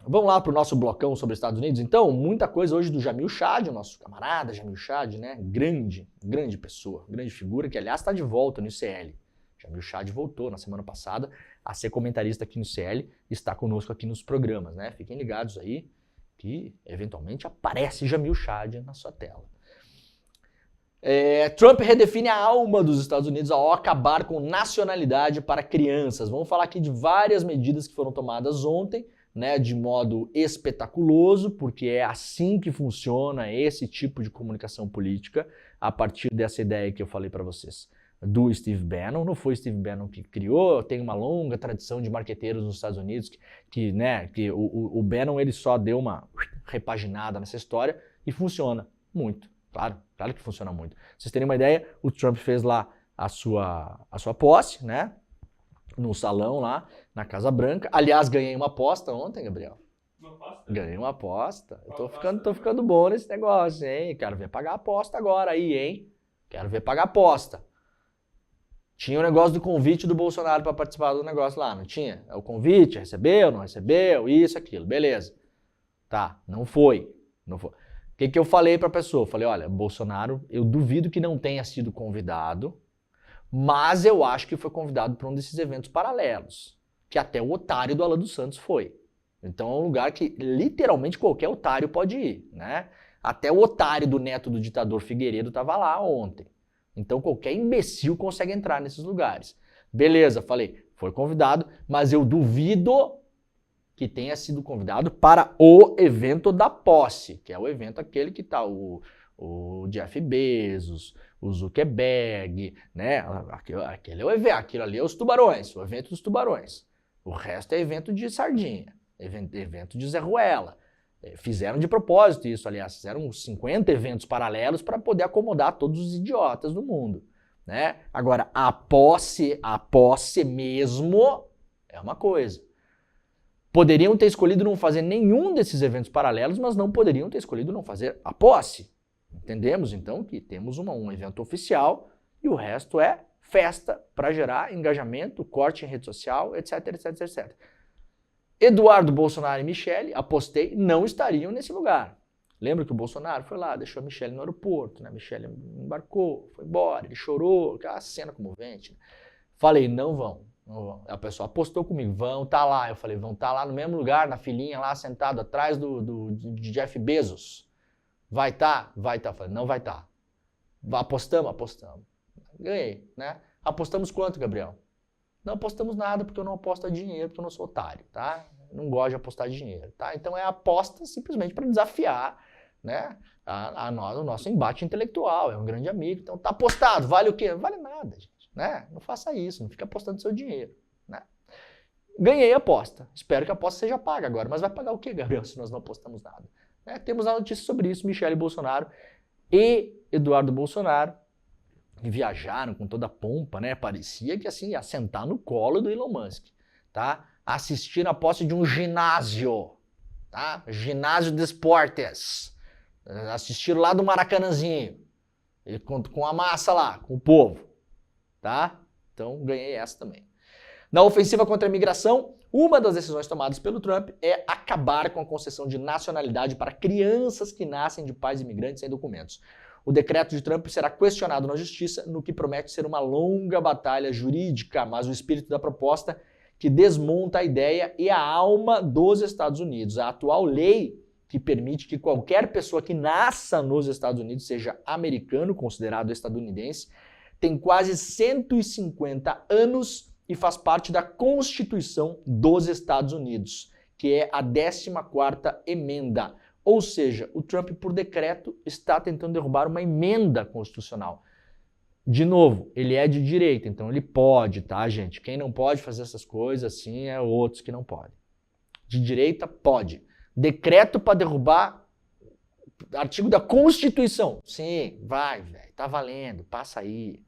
Vamos lá para o nosso blocão sobre os Estados Unidos? Então, muita coisa hoje do Jamil Chad, o nosso camarada Jamil Chad, né? Grande pessoa, grande figura, que aliás está de volta no ICL. Jamil Chad voltou na semana passada a ser comentarista aqui no ICL e está conosco aqui nos programas, né? Fiquem ligados aí que eventualmente aparece Jamil Chad na sua tela. Trump redefine a alma dos Estados Unidos ao acabar com nacionalidade para crianças. Vamos falar aqui de várias medidas que foram tomadas ontem, né, de modo espetaculoso, porque é assim que funciona esse tipo de comunicação política, a partir dessa ideia que eu falei para vocês, do Steve Bannon. Não foi Steve Bannon que criou, tem uma longa tradição de marqueteiros nos Estados Unidos, que o Bannon ele só deu uma repaginada nessa história e funciona muito, claro que funciona muito. Pra vocês terem uma ideia, o Trump fez lá a sua posse, né? No salão lá, na Casa Branca. Aliás, ganhei uma aposta ontem, Gabriel. Uma aposta? Ganhei uma aposta. Eu tô ficando bom nesse negócio, hein? Quero ver pagar a aposta agora aí, hein? Quero ver pagar a aposta. Tinha o negócio do convite do Bolsonaro para participar do negócio lá, não tinha? O convite, recebeu, não recebeu, isso, aquilo, beleza. Tá, não foi. O que eu falei pra pessoa? Eu falei, olha, Bolsonaro, eu duvido que não tenha sido convidado, mas eu acho que foi convidado para um desses eventos paralelos, que até o otário do Alan dos Santos foi. Então é um lugar que literalmente qualquer otário pode ir, né? Até o otário do neto do ditador Figueiredo estava lá ontem. Então qualquer imbecil consegue entrar nesses lugares. Beleza, falei, foi convidado, mas eu duvido que tenha sido convidado para o evento da posse, que é o evento aquele que tá o Jeff Bezos, o Zuckerberg, né? Aquele é o evento, aquilo ali é os tubarões, o evento dos tubarões. O resto é evento de sardinha, evento de Zé Ruela. Fizeram de propósito isso, aliás, fizeram uns 50 eventos paralelos para poder acomodar todos os idiotas do mundo, né? Agora, a posse mesmo é uma coisa. Poderiam ter escolhido não fazer nenhum desses eventos paralelos, mas não poderiam ter escolhido não fazer a posse. Entendemos, então, que temos um evento oficial e o resto é festa para gerar engajamento, corte em rede social, etc, etc, etc. Eduardo Bolsonaro e Michele, apostei, não estariam nesse lugar. Lembra que o Bolsonaro foi lá, deixou a Michele no aeroporto, né? A Michele embarcou, foi embora, ele chorou, aquela cena comovente. Falei, não vão. A pessoa apostou comigo, vão tá lá. Eu falei, vão tá lá no mesmo lugar, na filinha lá, sentado atrás de Jeff Bezos. Vai tá? Vai tá. Eu falei, não vai tá. Apostamos? Apostamos. Ganhei, né? Apostamos quanto, Gabriel? Não apostamos nada, porque eu não aposto a dinheiro, porque eu não sou otário, tá? Eu não gosto de apostar dinheiro, tá? Então é aposta simplesmente para desafiar, né, o nosso embate intelectual. É um grande amigo, então tá apostado. Vale o quê? Não vale nada, gente. Né? Não faça isso, não fique apostando seu dinheiro. Né? Ganhei a aposta. Espero que a aposta seja paga agora. Mas vai pagar o quê, Gabriel, se nós não apostamos nada? Né? Temos a notícia sobre isso. Michele Bolsonaro e Eduardo Bolsonaro viajaram com toda a pompa, né? Parecia que assim, ia sentar no colo do Elon Musk. Tá? Assistiram a posse de um ginásio. Tá? Ginásio de esportes. Assistiram lá do Maracanãzinho. Com a massa lá, com o povo. Tá? Então ganhei essa também. Na ofensiva contra a imigração, uma das decisões tomadas pelo Trump é acabar com a concessão de nacionalidade para crianças que nascem de pais imigrantes sem documentos. O decreto de Trump será questionado na justiça, no que promete ser uma longa batalha jurídica, mas o espírito da proposta que desmonta a ideia e a alma dos Estados Unidos. A atual lei que permite que qualquer pessoa que nasça nos Estados Unidos seja americano, considerado estadunidense, tem quase 150 anos e faz parte da Constituição dos Estados Unidos, que é a 14ª emenda. Ou seja, o Trump, por decreto, está tentando derrubar uma emenda constitucional. De novo, ele é de direita, então ele pode, tá, gente? Quem não pode fazer essas coisas, assim, é outros que não podem. De direita, pode. Decreto para derrubar artigo da Constituição. Sim, vai, velho, tá valendo, passa aí.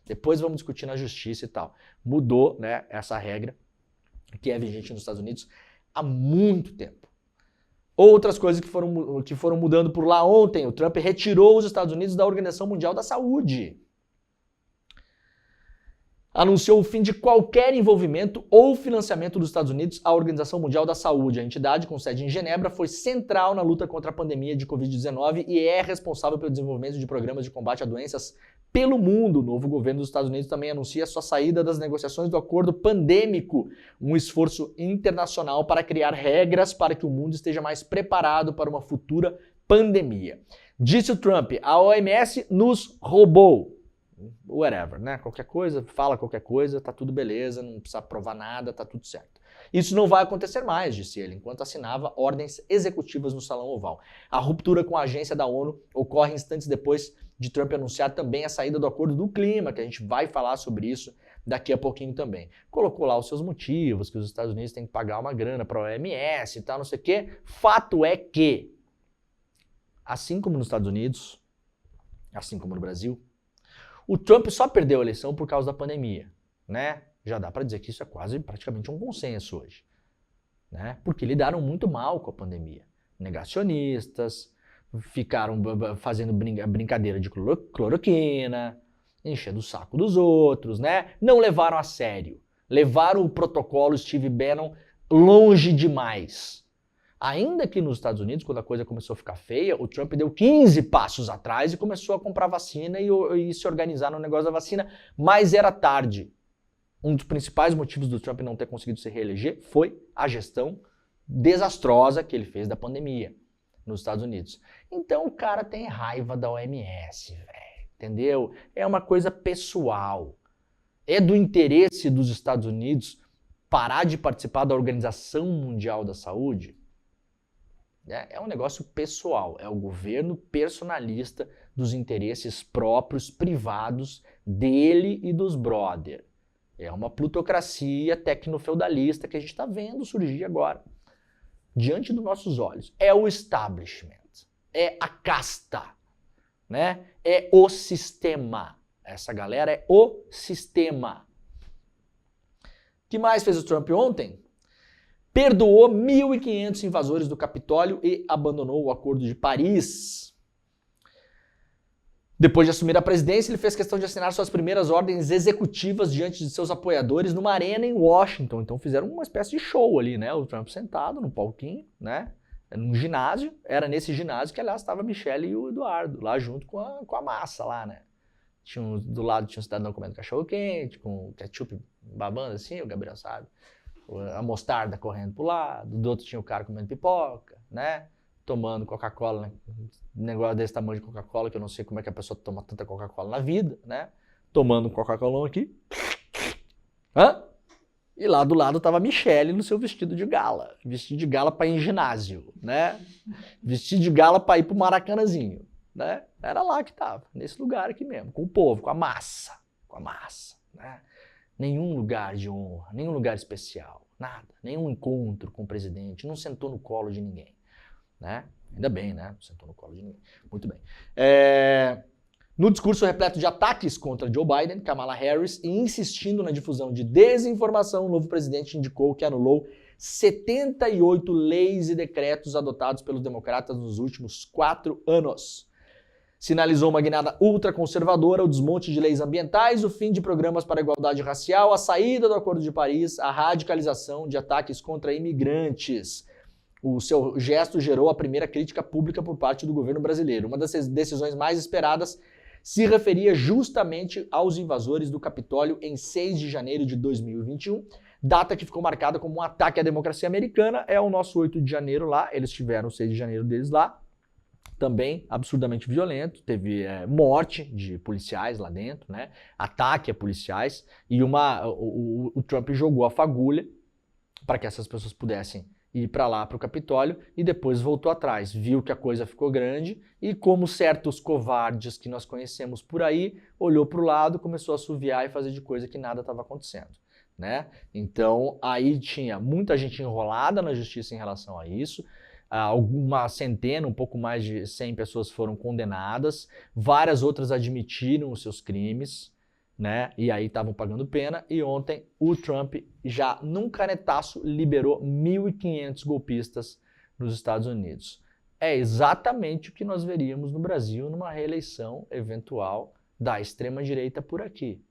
Depois vamos discutir na justiça e tal. Mudou, né, essa regra que é vigente nos Estados Unidos há muito tempo. Outras coisas que foram mudando por lá ontem. O Trump retirou os Estados Unidos da Organização Mundial da Saúde. anunciou o fim de qualquer envolvimento ou financiamento dos Estados Unidos à Organização Mundial da Saúde. A entidade, com sede em Genebra, foi central na luta contra a pandemia de Covid-19 e é responsável pelo desenvolvimento de programas de combate a doenças pelo mundo. O novo governo dos Estados Unidos também anuncia sua saída das negociações do acordo pandêmico, um esforço internacional para criar regras para que o mundo esteja mais preparado para uma futura pandemia. Disse o Trump, a OMS nos roubou. Whatever, né? Qualquer coisa, fala qualquer coisa, tá tudo beleza, não precisa provar nada, tá tudo certo. Isso não vai acontecer mais, disse ele, enquanto assinava ordens executivas no Salão Oval. A ruptura com a agência da ONU ocorre instantes depois de Trump anunciar também a saída do Acordo do Clima, que a gente vai falar sobre isso daqui a pouquinho também. Colocou lá os seus motivos, que os Estados Unidos têm que pagar uma grana para a OMS e tal, não sei o quê. Fato é que, assim como nos Estados Unidos, assim como no Brasil, o Trump só perdeu a eleição por causa da pandemia, né? Já dá para dizer que isso é quase praticamente um consenso hoje, né? Porque lidaram muito mal com a pandemia. Negacionistas, ficaram fazendo brincadeira de cloroquina, enchendo o saco dos outros, né? Não levaram a sério. Levaram o protocolo Steve Bannon longe demais. Ainda que nos Estados Unidos, quando a coisa começou a ficar feia, o Trump deu 15 passos atrás e começou a comprar vacina e se organizar no negócio da vacina, mas era tarde. Um dos principais motivos do Trump não ter conseguido se reeleger foi a gestão desastrosa que ele fez da pandemia nos Estados Unidos. Então o cara tem raiva da OMS, velho, entendeu? É uma coisa pessoal. É do interesse dos Estados Unidos parar de participar da Organização Mundial da Saúde? É um negócio pessoal, é o governo personalista dos interesses próprios, privados dele e dos brother. É uma plutocracia tecnofeudalista que a gente está vendo surgir agora, diante dos nossos olhos. É o establishment, é a casta, né? É o sistema. Essa galera é o sistema. O que mais fez o Trump ontem? Perdoou 1.500 invasores do Capitólio e abandonou o Acordo de Paris. Depois de assumir a presidência, ele fez questão de assinar suas primeiras ordens executivas diante de seus apoiadores numa arena em Washington. Então fizeram uma espécie de show ali, né? O Trump sentado no palquinho, né? Num ginásio. Era nesse ginásio que, aliás, estava a Michelle e o Eduardo, lá junto com a massa lá, né? Do lado tinha um cidadão comendo cachorro-quente, com ketchup babando assim, o Gabriel sabe. A mostarda correndo pro lado, do outro tinha o cara comendo pipoca, né? Tomando Coca-Cola, né? Um negócio desse tamanho de Coca-Cola, que eu não sei como é que a pessoa toma tanta Coca-Cola na vida, né? Tomando um Coca-Colão aqui. Hã? E lá do lado tava a Michelle no seu vestido de gala. Vestido de gala para ir em ginásio, né? Vestido de gala para ir pro Maracanãzinho, né? Era lá que tava, nesse lugar aqui mesmo, com o povo, com a massa, né? Nenhum lugar de honra, nenhum lugar especial, nada, nenhum encontro com o presidente, não sentou no colo de ninguém, né? Ainda bem, né? Não sentou no colo de ninguém. Muito bem. No discurso repleto de ataques contra Joe Biden, Kamala Harris, e insistindo na difusão de desinformação, o novo presidente indicou que anulou 78 leis e decretos adotados pelos democratas nos últimos 4 anos. Sinalizou uma guinada ultraconservadora, o desmonte de leis ambientais, o fim de programas para a igualdade racial, a saída do Acordo de Paris, a radicalização de ataques contra imigrantes. O seu gesto gerou a primeira crítica pública por parte do governo brasileiro. Uma das decisões mais esperadas se referia justamente aos invasores do Capitólio em 6 de janeiro de 2021, data que ficou marcada como um ataque à democracia americana. É o nosso 8 de janeiro lá, eles tiveram o 6 de janeiro deles lá. Também absurdamente violento, teve morte de policiais lá dentro, né? Ataque a policiais, e o Trump jogou a fagulha para que essas pessoas pudessem ir para lá, para o Capitólio, e depois voltou atrás, viu que a coisa ficou grande e, como certos covardes que nós conhecemos por aí, olhou para o lado, começou a assoviar e fazer de coisa que nada estava acontecendo, né? Então aí tinha muita gente enrolada na justiça em relação a isso. Uma centena, um pouco mais de 100 pessoas foram condenadas, várias outras admitiram os seus crimes, né? E aí estavam pagando pena, e ontem o Trump já num canetaço liberou 1.500 golpistas nos Estados Unidos. É exatamente o que nós veríamos no Brasil numa reeleição eventual da extrema-direita por aqui.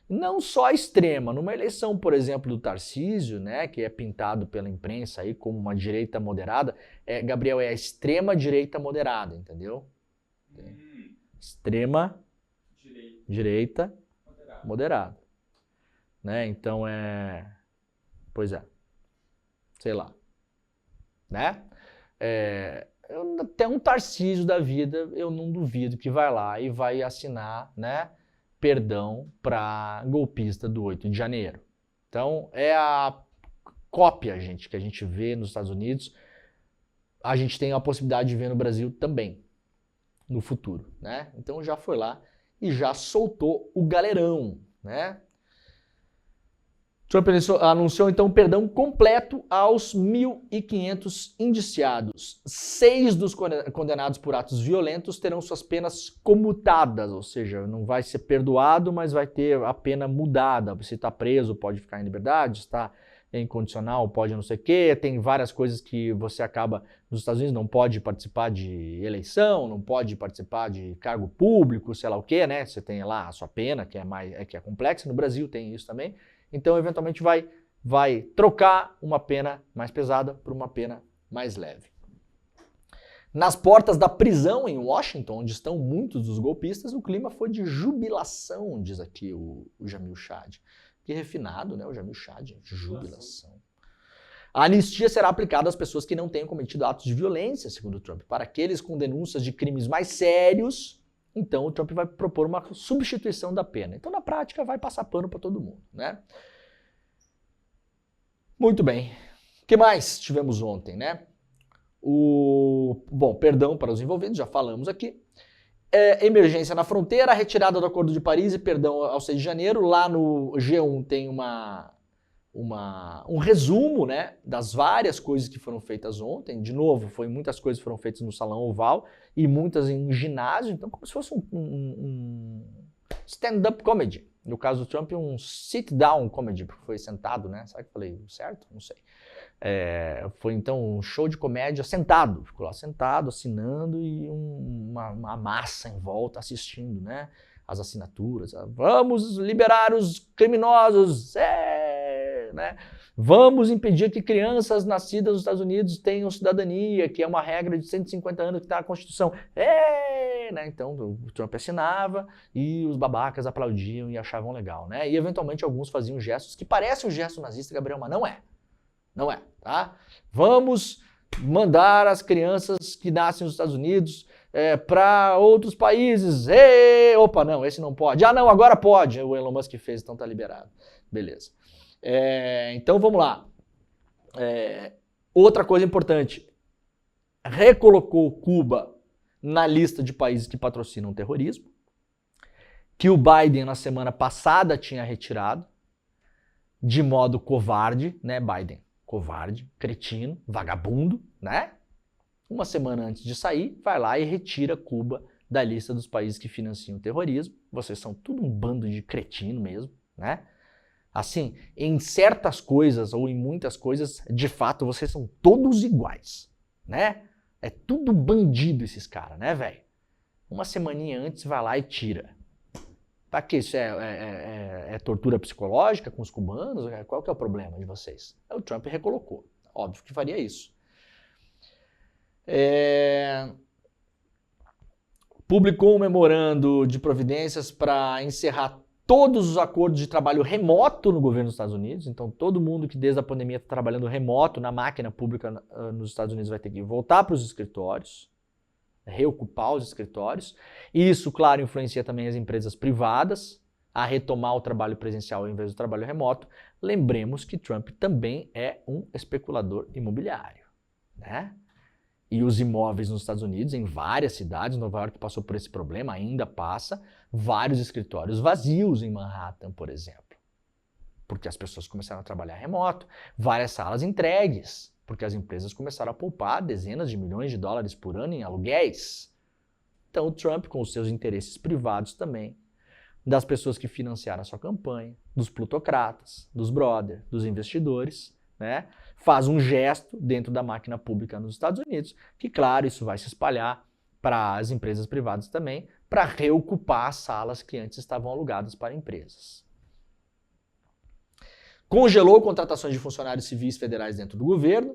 Não só a extrema, numa eleição, por exemplo, do Tarcísio, né, que é pintado pela imprensa aí como uma direita moderada, Gabriel, é a extrema direita moderada, entendeu? Extrema direita moderada. Né? Então pois é, sei lá, né? Até um Tarcísio da vida, eu não duvido que vai lá e vai assinar, né, perdão para golpista do 8 de janeiro. Então, é a cópia, gente, que a gente vê nos Estados Unidos, a gente tem a possibilidade de ver no Brasil também, no futuro, né? Então, já foi lá e já soltou o galerão, né? Trump anunciou, então, perdão completo aos 1.500 indiciados. 6 dos condenados por atos violentos terão suas penas comutadas, ou seja, não vai ser perdoado, mas vai ter a pena mudada. Se está preso, pode ficar em liberdade, está em condicional, pode não sei o quê. Tem várias coisas que você acaba, nos Estados Unidos, não pode participar de eleição, não pode participar de cargo público, sei lá o quê, né? Você tem lá a sua pena, que é complexa. No Brasil tem isso também. Então, eventualmente, vai trocar uma pena mais pesada por uma pena mais leve. Nas portas da prisão em Washington, onde estão muitos dos golpistas, o clima foi de jubilação, diz aqui o Jamil Chad. Que refinado, né? O Jamil Chad, jubilação. A anistia será aplicada às pessoas que não tenham cometido atos de violência, segundo Trump. Para aqueles com denúncias de crimes mais sérios, então o Trump vai propor uma substituição da pena. Então, na prática, vai passar pano para todo mundo, né? Muito bem. O que mais tivemos ontem, né? Bom, perdão para os envolvidos, já falamos aqui. Emergência na fronteira, retirada do Acordo de Paris e perdão ao 6 de janeiro. Lá no G1 tem um resumo, né, das várias coisas que foram feitas ontem. De novo, muitas coisas foram feitas no Salão Oval e muitas em um ginásio. Então, como se fosse um stand-up comedy. No caso do Trump, um sit-down comedy, porque foi sentado, né? Será que eu falei certo? Não sei. Foi então um show de comédia sentado. Ficou lá sentado, assinando e uma massa em volta assistindo, né? As assinaturas. Vamos liberar os criminosos! Né? Vamos impedir que crianças nascidas nos Estados Unidos tenham cidadania, que é uma regra de 150 anos que está na Constituição. Né? Então o Trump assinava e os babacas aplaudiam e achavam legal. Né? E eventualmente alguns faziam gestos que parecem um gesto nazista, Gabriel, mas não é. Não é, tá? Vamos mandar as crianças que nascem nos Estados Unidos para outros países. Opa, não, esse não pode. Ah, não, agora pode. O Elon Musk fez, então tá liberado. Beleza. Então vamos lá. Outra coisa importante. Recolocou Cuba na lista de países que patrocinam o terrorismo, que o Biden na semana passada tinha retirado, de modo covarde, né, Biden? Covarde, cretino, vagabundo, né? Uma semana antes de sair, vai lá e retira Cuba da lista dos países que financiam o terrorismo. Vocês são tudo um bando de cretino mesmo, né? Assim, em certas coisas ou em muitas coisas, de fato, vocês são todos iguais, né? É tudo bandido esses caras, né, velho? Uma semaninha antes vai lá e tira. Pra que isso? É tortura psicológica com os cubanos? Qual que é o problema de vocês? O Trump recolocou. Óbvio que faria isso. Publicou um memorando de providências para encerrar todos os acordos de trabalho remoto no governo dos Estados Unidos. Então, todo mundo que desde a pandemia está trabalhando remoto na máquina pública nos Estados Unidos vai ter que voltar para os escritórios, reocupar os escritórios. Isso, claro, influencia também as empresas privadas a retomar o trabalho presencial ao invés do trabalho remoto. Lembremos que Trump também é um especulador imobiliário, né? E os imóveis nos Estados Unidos, em várias cidades, Nova York passou por esse problema, ainda passa, vários escritórios vazios em Manhattan, por exemplo. Porque as pessoas começaram a trabalhar remoto, várias salas entregues, porque as empresas começaram a poupar dezenas de milhões de dólares por ano em aluguéis. Então o Trump, com os seus interesses privados também, das pessoas que financiaram a sua campanha, dos plutocratas, dos brothers, dos investidores, né, faz um gesto dentro da máquina pública nos Estados Unidos, que, claro, isso vai se espalhar para as empresas privadas também, para reocupar as salas que antes estavam alugadas para empresas. congelou contratações de funcionários civis federais dentro do governo,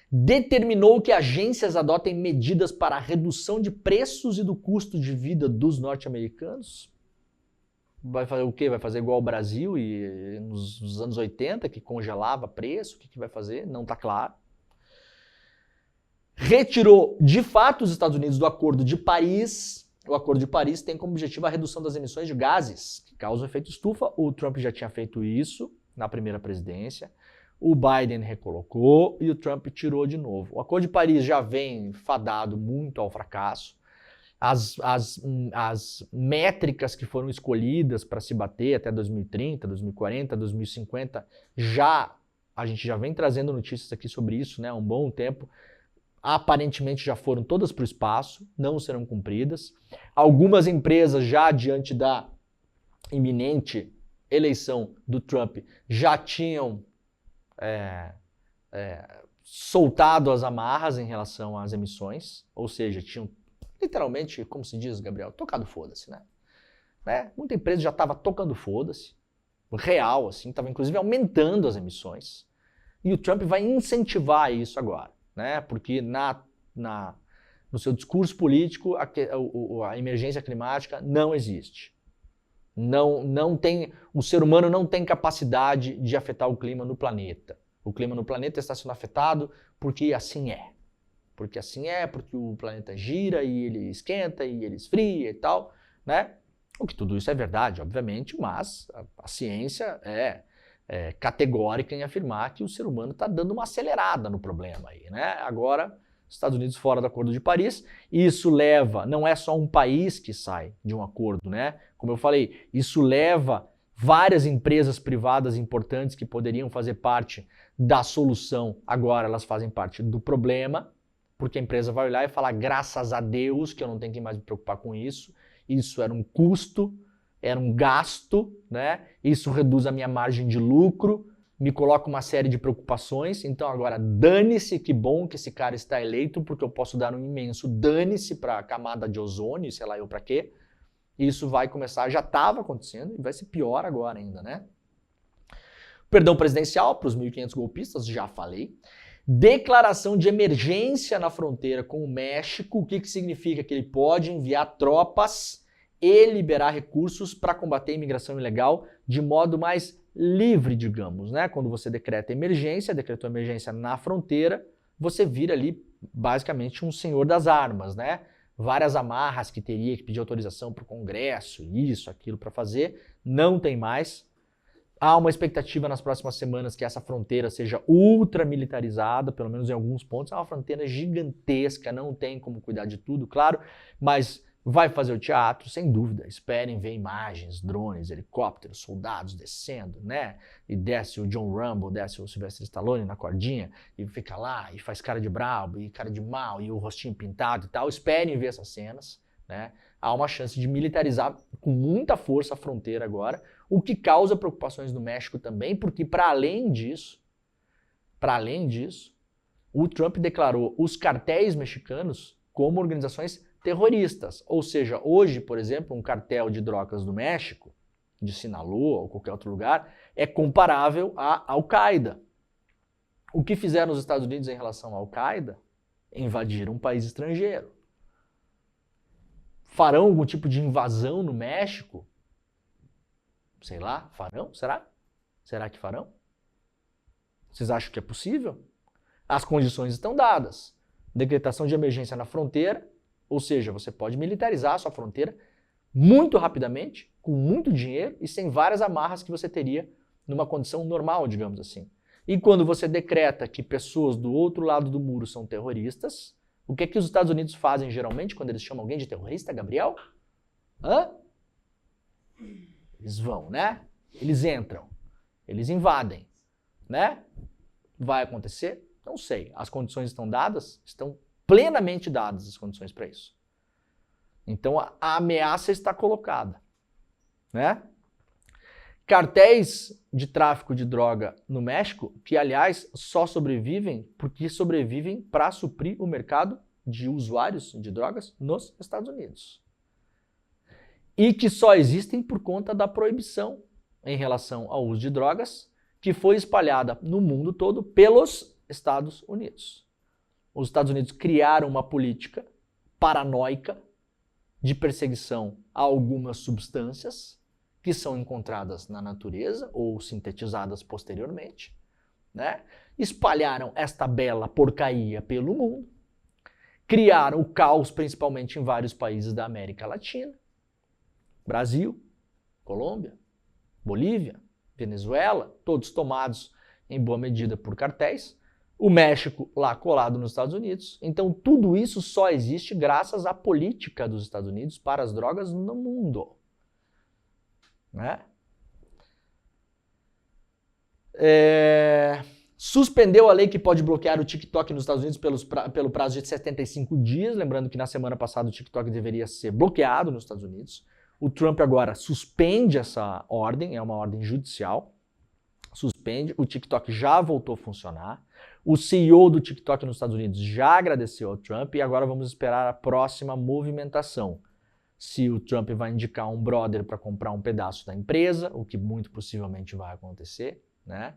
determinou que agências adotem medidas para a redução de preços e do custo de vida dos norte-americanos. Vai fazer o quê? Vai fazer igual ao Brasil e nos anos 80, que congelava preço? O que vai fazer? Não está claro. Retirou, de fato, os Estados Unidos do Acordo de Paris. O Acordo de Paris tem como objetivo a redução das emissões de gases que causam efeito estufa. O Trump já tinha feito isso na primeira presidência. O Biden recolocou e o Trump tirou de novo. O Acordo de Paris já vem fadado muito ao fracasso. As métricas que foram escolhidas para se bater até 2030, 2040, 2050, a gente já vem trazendo notícias aqui sobre isso, né, há um bom tempo. Aparentemente já foram todas para o espaço, não serão cumpridas. Algumas empresas já diante da iminente eleição do Trump já tinham soltado as amarras em relação às emissões, ou seja, tinham literalmente, como se diz, Gabriel, tocado foda-se, né? Muita empresa já estava tocando foda-se, real, assim, estava inclusive aumentando as emissões. E o Trump vai incentivar isso agora, né? Porque no seu discurso político a emergência climática não existe. Não tem, o ser humano não tem capacidade de afetar o clima no planeta. O clima no planeta está sendo afetado porque assim é. Porque assim é, porque o planeta gira e ele esquenta e ele esfria e tal, né? O que tudo isso é verdade, obviamente, mas a ciência é categórica em afirmar que o ser humano está dando uma acelerada no problema aí, né? Agora, Estados Unidos fora do Acordo de Paris, isso leva, não é só um país que sai de um acordo, né? Como eu falei, isso leva várias empresas privadas importantes que poderiam fazer parte da solução, agora elas fazem parte do problema, porque a empresa vai olhar e falar, graças a Deus que eu não tenho que mais me preocupar com isso, isso era um custo, era um gasto, né? Isso reduz a minha margem de lucro, me coloca uma série de preocupações, então agora dane-se, que bom que esse cara está eleito, porque eu posso dar um imenso dane-se para a camada de ozônio, sei lá eu para quê. Isso vai começar, já estava acontecendo e vai ser pior agora ainda, né? Perdão presidencial para os 1.500 golpistas, já falei. Declaração de emergência na fronteira com o México, o que significa? Que ele pode enviar tropas e liberar recursos para combater a imigração ilegal de modo mais livre, digamos, né? Quando você decretou emergência na fronteira, você vira ali basicamente um senhor das armas, né? Várias amarras que teria que pedir autorização para o Congresso, isso, aquilo para fazer, não tem mais. Há uma expectativa nas próximas semanas que essa fronteira seja ultra militarizada, pelo menos em alguns pontos. É uma fronteira gigantesca, não tem como cuidar de tudo, claro, mas vai fazer o teatro, sem dúvida. Esperem ver imagens, drones, helicópteros, soldados descendo, né? E desce o John Rambo, desce o Sylvester Stallone na cordinha e fica lá e faz cara de brabo e cara de mal e o rostinho pintado e tal. Esperem ver essas cenas, né? Há uma chance de militarizar com muita força a fronteira agora, o que causa preocupações no México também, porque para além disso, o Trump declarou os cartéis mexicanos como organizações terroristas. Ou seja, hoje, por exemplo, um cartel de drogas do México, de Sinaloa ou qualquer outro lugar, é comparável à Al-Qaeda. O que fizeram os Estados Unidos em relação à Al-Qaeda? Invadiram um país estrangeiro. Farão algum tipo de invasão no México? Sei lá, farão? Será? Será que farão? Vocês acham que é possível? As condições estão dadas. Decretação de emergência na fronteira, ou seja, você pode militarizar a sua fronteira muito rapidamente, com muito dinheiro e sem várias amarras que você teria numa condição normal, digamos assim. E quando você decreta que pessoas do outro lado do muro são terroristas, o que os Estados Unidos fazem geralmente quando eles chamam alguém de terrorista, Gabriel? Eles vão, né? Eles entram, eles invadem, né? Vai acontecer? Não sei. As condições estão dadas? Estão plenamente dadas as condições para isso. Então a ameaça está colocada, né? Cartéis de tráfico de droga no México, que aliás só sobrevivem porque sobrevivem para suprir o mercado de usuários de drogas nos Estados Unidos. E que só existem por conta da proibição em relação ao uso de drogas, que foi espalhada no mundo todo pelos Estados Unidos. Os Estados Unidos criaram uma política paranoica de perseguição a algumas substâncias que são encontradas na natureza ou sintetizadas posteriormente, né? Espalharam esta bela porcaria pelo mundo, criaram o caos principalmente em vários países da América Latina, Brasil, Colômbia, Bolívia, Venezuela, todos tomados em boa medida por cartéis, o México lá colado nos Estados Unidos. Então tudo isso só existe graças à política dos Estados Unidos para as drogas no mundo, né? Suspendeu a lei que pode bloquear o TikTok nos Estados Unidos pelo prazo de 75 dias, lembrando que na semana passada o TikTok deveria ser bloqueado nos Estados Unidos. O Trump agora suspende essa ordem, é uma ordem judicial, suspende, o TikTok já voltou a funcionar, o CEO do TikTok nos Estados Unidos já agradeceu ao Trump e agora vamos esperar a próxima movimentação. Se o Trump vai indicar um brother para comprar um pedaço da empresa, o que muito possivelmente vai acontecer, né?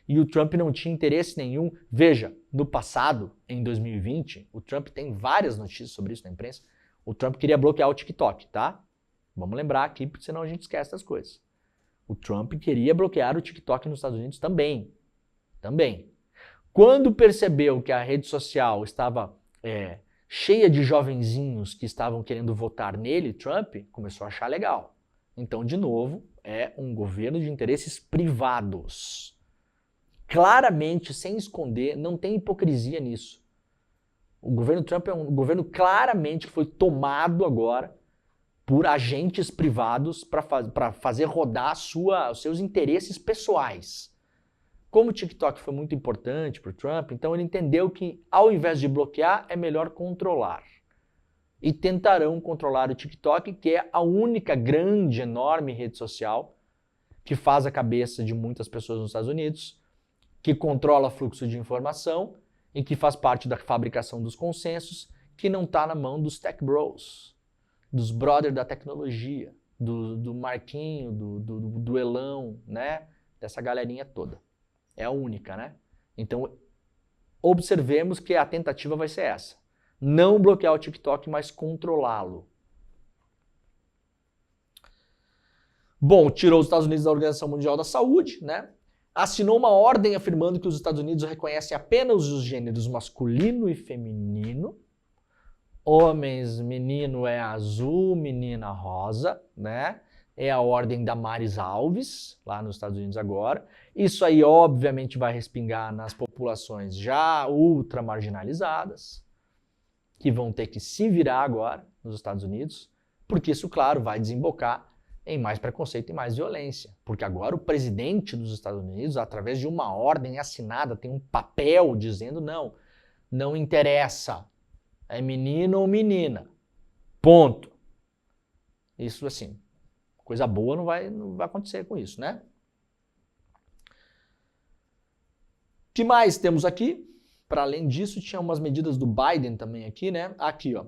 E o Trump não tinha interesse nenhum. Veja, no passado, em 2020, o Trump tem várias notícias sobre isso na imprensa, o Trump queria bloquear o TikTok, tá? Vamos lembrar aqui, porque senão a gente esquece das coisas. O Trump queria bloquear o TikTok nos Estados Unidos também. Também. Quando percebeu que a rede social estava cheia de jovenzinhos que estavam querendo votar nele, Trump começou a achar legal. Então, de novo, é um governo de interesses privados. Claramente, sem esconder, não tem hipocrisia nisso. O governo Trump é um governo claramente que foi tomado agora por agentes privados para fazer rodar os seus interesses pessoais. Como o TikTok foi muito importante para o Trump, então ele entendeu que ao invés de bloquear, é melhor controlar. E tentarão controlar o TikTok, que é a única grande, enorme rede social que faz a cabeça de muitas pessoas nos Estados Unidos, que controla fluxo de informação e que faz parte da fabricação dos consensos, que não está na mão dos tech bros, dos brothers da tecnologia, do Marquinho, do Elão, né? Dessa galerinha toda. É a única, né? Então, observemos que a tentativa vai ser essa. Não bloquear o TikTok, mas controlá-lo. Bom, tirou os Estados Unidos da Organização Mundial da Saúde, né? Assinou uma ordem afirmando que os Estados Unidos reconhecem apenas os gêneros masculino e feminino. Homens, menino é azul, menina rosa, né? É a ordem da Maris Alves, lá nos Estados Unidos agora. Isso aí, obviamente, vai respingar nas populações já ultra marginalizadas, que vão ter que se virar agora nos Estados Unidos, porque isso, claro, vai desembocar em mais preconceito e mais violência. Porque agora o presidente dos Estados Unidos, através de uma ordem assinada, tem um papel dizendo não interessa, é menino ou menina, ponto. Isso assim, coisa boa não vai acontecer com isso, né? O que mais temos aqui? Para além disso, tinha umas medidas do Biden também aqui, né? Aqui, ó.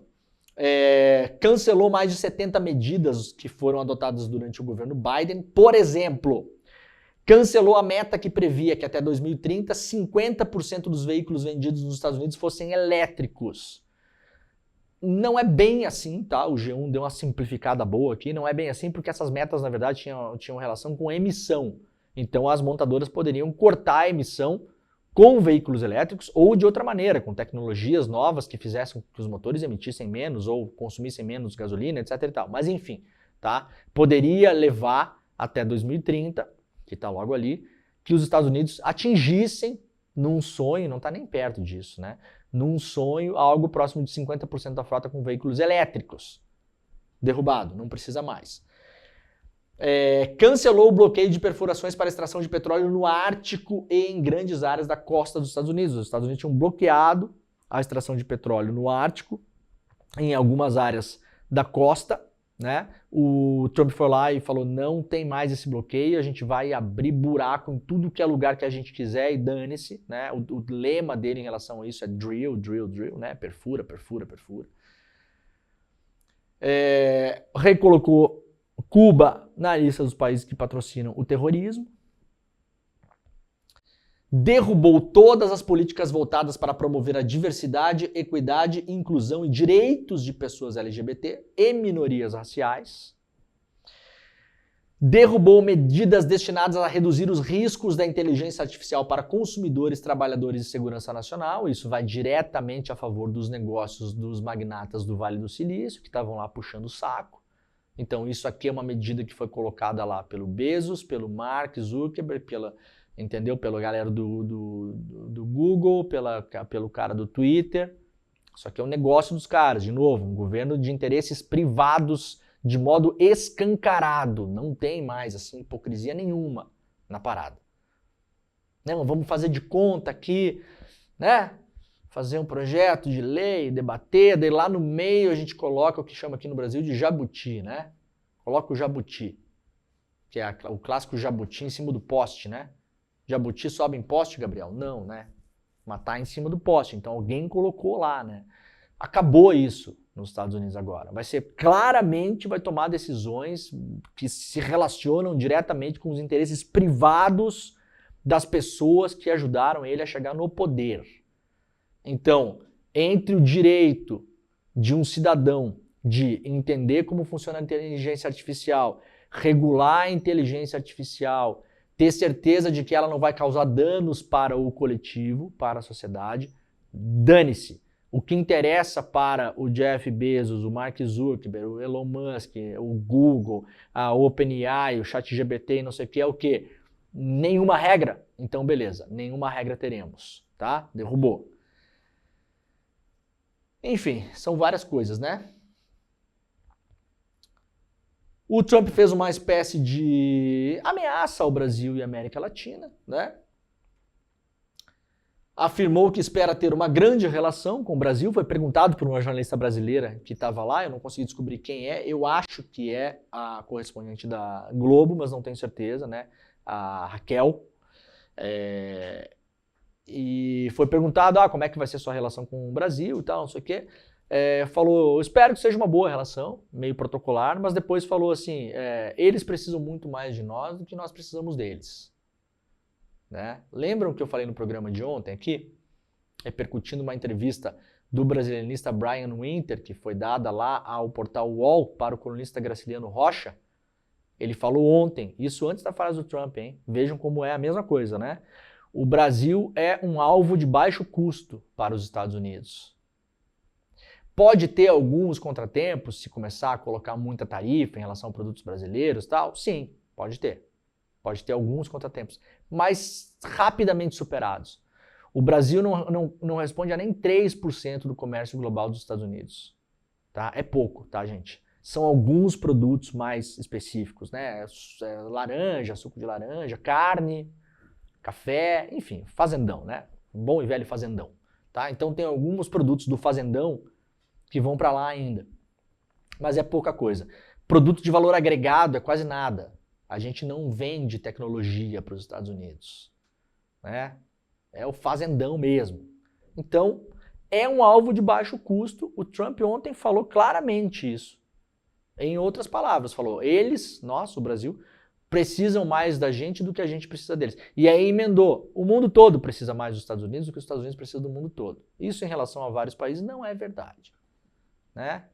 Cancelou mais de 70 medidas que foram adotadas durante o governo Biden. Por exemplo, cancelou a meta que previa que até 2030, 50% dos veículos vendidos nos Estados Unidos fossem elétricos. Não é bem assim, tá? O G1 deu uma simplificada boa aqui. Não é bem assim porque essas metas, na verdade, tinham relação com emissão. Então, as montadoras poderiam cortar a emissão com veículos elétricos ou de outra maneira, com tecnologias novas que fizessem que os motores emitissem menos ou consumissem menos gasolina, etc e tal. Mas enfim, tá? Poderia levar até 2030, que está logo ali, que os Estados Unidos atingissem num sonho, não está nem perto disso, né? Num sonho, algo próximo de 50% da frota com veículos elétricos. Derrubado, não precisa mais. Cancelou o bloqueio de perfurações para extração de petróleo no Ártico e em grandes áreas da costa dos Estados Unidos. Os Estados Unidos tinham bloqueado a extração de petróleo no Ártico, em algumas áreas da costa, né? O Trump foi lá e falou, não tem mais esse bloqueio, a gente vai abrir buraco em tudo que é lugar que a gente quiser e dane-se, né? O lema dele em relação a isso é drill, drill, drill, né? Perfura, perfura, perfura. Recolocou Cuba na lista dos países que patrocinam o terrorismo. Derrubou todas as políticas voltadas para promover a diversidade, equidade, inclusão e direitos de pessoas LGBT e minorias raciais. Derrubou medidas destinadas a reduzir os riscos da inteligência artificial para consumidores, trabalhadores e segurança nacional. Isso vai diretamente a favor dos negócios dos magnatas do Vale do Silício, que estavam lá puxando o saco. Então isso aqui é uma medida que foi colocada lá pelo Bezos, pelo Mark Zuckerberg, pela galera do Google, pelo cara do Twitter. Isso aqui é um negócio dos caras, de novo, um governo de interesses privados de modo escancarado. Não tem mais assim hipocrisia nenhuma na parada. Não, vamos fazer de conta aqui, né? Fazer um projeto de lei, debater, daí lá no meio a gente coloca o que chama aqui no Brasil de jabuti, né? Coloca o jabuti, que é o clássico jabuti em cima do poste, né? Jabuti sobe em poste, Gabriel? Não, né? Mas tá em cima do poste, então alguém colocou lá, né? Acabou isso nos Estados Unidos agora. Claramente vai tomar decisões que se relacionam diretamente com os interesses privados das pessoas que ajudaram ele a chegar no poder. Então, entre o direito de um cidadão de entender como funciona a inteligência artificial, regular a inteligência artificial, ter certeza de que ela não vai causar danos para o coletivo, para a sociedade, dane-se. O que interessa para o Jeff Bezos, o Mark Zuckerberg, o Elon Musk, o Google, a OpenAI, o ChatGPT e não sei o que, é o quê? Nenhuma regra? Então beleza, nenhuma regra teremos, tá? Derrubou. Enfim, são várias coisas, né? O Trump fez uma espécie de ameaça ao Brasil e à América Latina, né? Afirmou que espera ter uma grande relação com o Brasil. Foi perguntado por uma jornalista brasileira que estava lá, eu não consegui descobrir quem é. Eu acho que é a correspondente da Globo, mas não tenho certeza, né? A Raquel. E foi perguntado como é que vai ser sua relação com o Brasil e tal, não sei o quê. Falou, eu espero que seja uma boa relação, meio protocolar, mas depois falou assim, eles precisam muito mais de nós do que nós precisamos deles. Né? Lembram que eu falei no programa de ontem aqui, repercutindo uma entrevista do brasilianista Brian Winter, que foi dada lá ao portal UOL para o colunista Graciliano Rocha? Ele falou ontem, isso antes da frase do Trump, hein? Vejam como é a mesma coisa, né? O Brasil é um alvo de baixo custo para os Estados Unidos. Pode ter alguns contratempos se começar a colocar muita tarifa em relação a produtos brasileiros e tal? Sim, pode ter. Pode ter alguns contratempos, mas rapidamente superados. O Brasil não responde a nem 3% do comércio global dos Estados Unidos. Tá? É pouco, tá, gente? São alguns produtos mais específicos, né? Laranja, suco de laranja, carne, café, enfim, fazendão, né? Bom e velho fazendão. Tá? Então tem alguns produtos do fazendão que vão para lá ainda. Mas é pouca coisa. Produto de valor agregado é quase nada. A gente não vende tecnologia para os Estados Unidos. Né? É o fazendão mesmo. Então, é um alvo de baixo custo. O Trump ontem falou claramente isso. Em outras palavras, falou, nós, o Brasil, precisam mais da gente do que a gente precisa deles. E aí emendou, o mundo todo precisa mais dos Estados Unidos do que os Estados Unidos precisam do mundo todo. Isso em relação a vários países não é verdade. Né?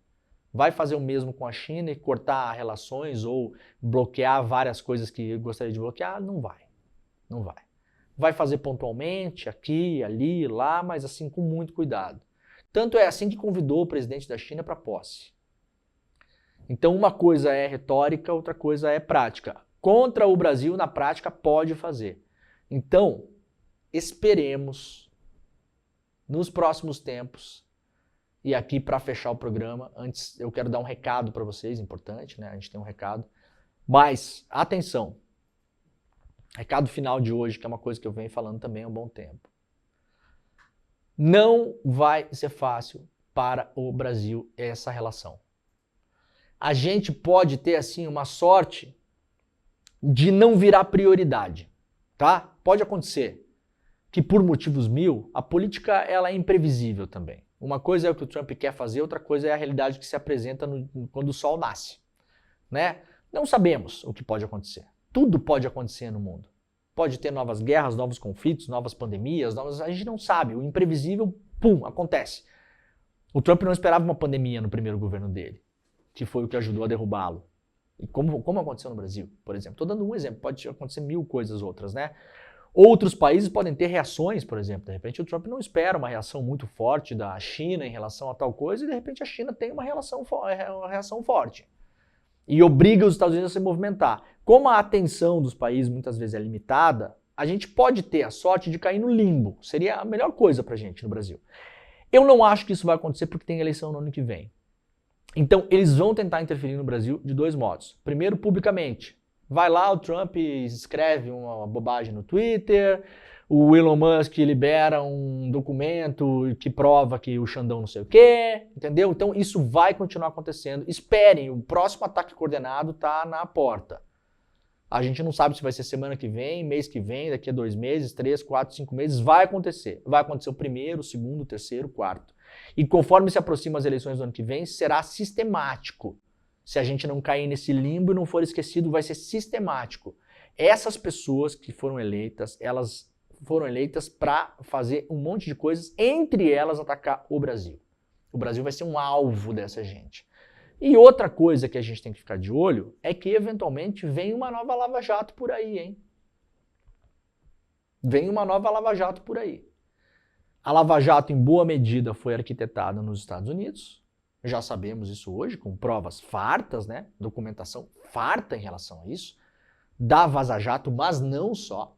Vai fazer o mesmo com a China e cortar relações ou bloquear várias coisas que gostaria de bloquear? Não vai. Não vai. Vai fazer pontualmente, aqui, ali, lá, mas assim com muito cuidado. Tanto é assim que convidou o presidente da China para a posse. Então uma coisa é retórica, outra coisa é prática. Contra o Brasil, na prática, pode fazer. Então, esperemos nos próximos tempos. E aqui, para fechar o programa, antes eu quero dar um recado para vocês, importante, né? A gente tem um recado. Mas, atenção, recado final de hoje, que é uma coisa que eu venho falando também há um bom tempo. Não vai ser fácil para o Brasil essa relação. A gente pode ter, assim, uma sorte de não virar prioridade, tá? Pode acontecer que, por motivos mil, a política ela é imprevisível também. Uma coisa é o que o Trump quer fazer, outra coisa é a realidade que se apresenta quando o sol nasce. Né? Não sabemos o que pode acontecer. Tudo pode acontecer no mundo. Pode ter novas guerras, novos conflitos, novas pandemias, a gente não sabe. O imprevisível, pum, acontece. O Trump não esperava uma pandemia no primeiro governo dele, que foi o que ajudou a derrubá-lo. E como aconteceu no Brasil, por exemplo. Estou dando um exemplo, pode acontecer mil coisas outras, né? Outros países podem ter reações, por exemplo. De repente o Trump não espera uma reação muito forte da China em relação a tal coisa e de repente a China tem uma reação forte. E obriga os Estados Unidos a se movimentar. Como a atenção dos países muitas vezes é limitada, a gente pode ter a sorte de cair no limbo. Seria a melhor coisa pra gente no Brasil. Eu não acho que isso vai acontecer porque tem eleição no ano que vem. Então, eles vão tentar interferir no Brasil de dois modos. Primeiro, publicamente. Vai lá, o Trump escreve uma bobagem no Twitter, o Elon Musk libera um documento que prova que o Xandão não sei o quê, entendeu? Então, isso vai continuar acontecendo. Esperem, o próximo ataque coordenado tá na porta. A gente não sabe se vai ser semana que vem, mês que vem, daqui a 2 meses, 3, 4, 5 meses. Vai acontecer. Vai acontecer o primeiro, o segundo, o terceiro, o quarto. E conforme se aproximam as eleições do ano que vem, será sistemático. Se a gente não cair nesse limbo e não for esquecido, vai ser sistemático. Essas pessoas que foram eleitas, elas foram eleitas para fazer um monte de coisas, entre elas atacar o Brasil. O Brasil vai ser um alvo dessa gente. E outra coisa que a gente tem que ficar de olho é que, eventualmente, vem uma nova Lava Jato por aí, hein? Vem uma nova Lava Jato por aí. A Lava Jato, em boa medida, foi arquitetada nos Estados Unidos. Já sabemos isso hoje, com provas fartas, né? Documentação farta em relação a isso. Da Vaza Jato, mas não só.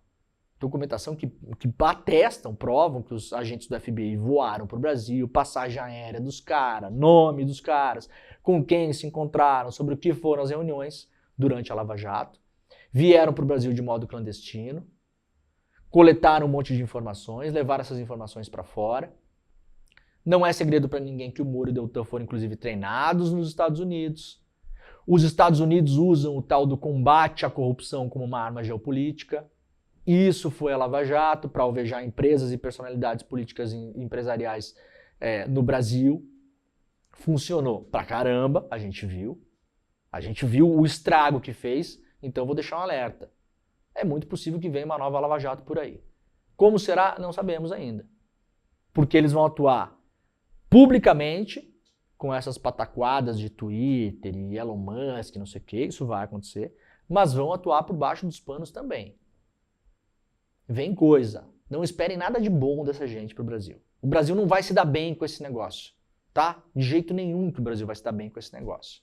Documentação que atestam, provam que os agentes do FBI voaram para o Brasil, passagem aérea dos caras, nome dos caras, com quem se encontraram, sobre o que foram as reuniões durante a Lava Jato. Vieram para o Brasil de modo clandestino, coletaram um monte de informações, levaram essas informações para fora. Não é segredo para ninguém que o Moro e o Deltan foram inclusive treinados nos Estados Unidos. Os Estados Unidos usam o tal do combate à corrupção como uma arma geopolítica. Isso foi a Lava Jato para alvejar empresas e personalidades políticas e empresariais no Brasil. Funcionou pra caramba, a gente viu. A gente viu o estrago que fez, então vou deixar um alerta. É muito possível que venha uma nova Lava Jato por aí. Como será? Não sabemos ainda. Porque eles vão atuar publicamente, com essas pataquadas de Twitter e Elon Musk, não sei o que, isso vai acontecer, mas vão atuar por baixo dos panos também. Vem coisa. Não esperem nada de bom dessa gente pro Brasil. O Brasil não vai se dar bem com esse negócio, tá? De jeito nenhum que o Brasil vai se dar bem com esse negócio.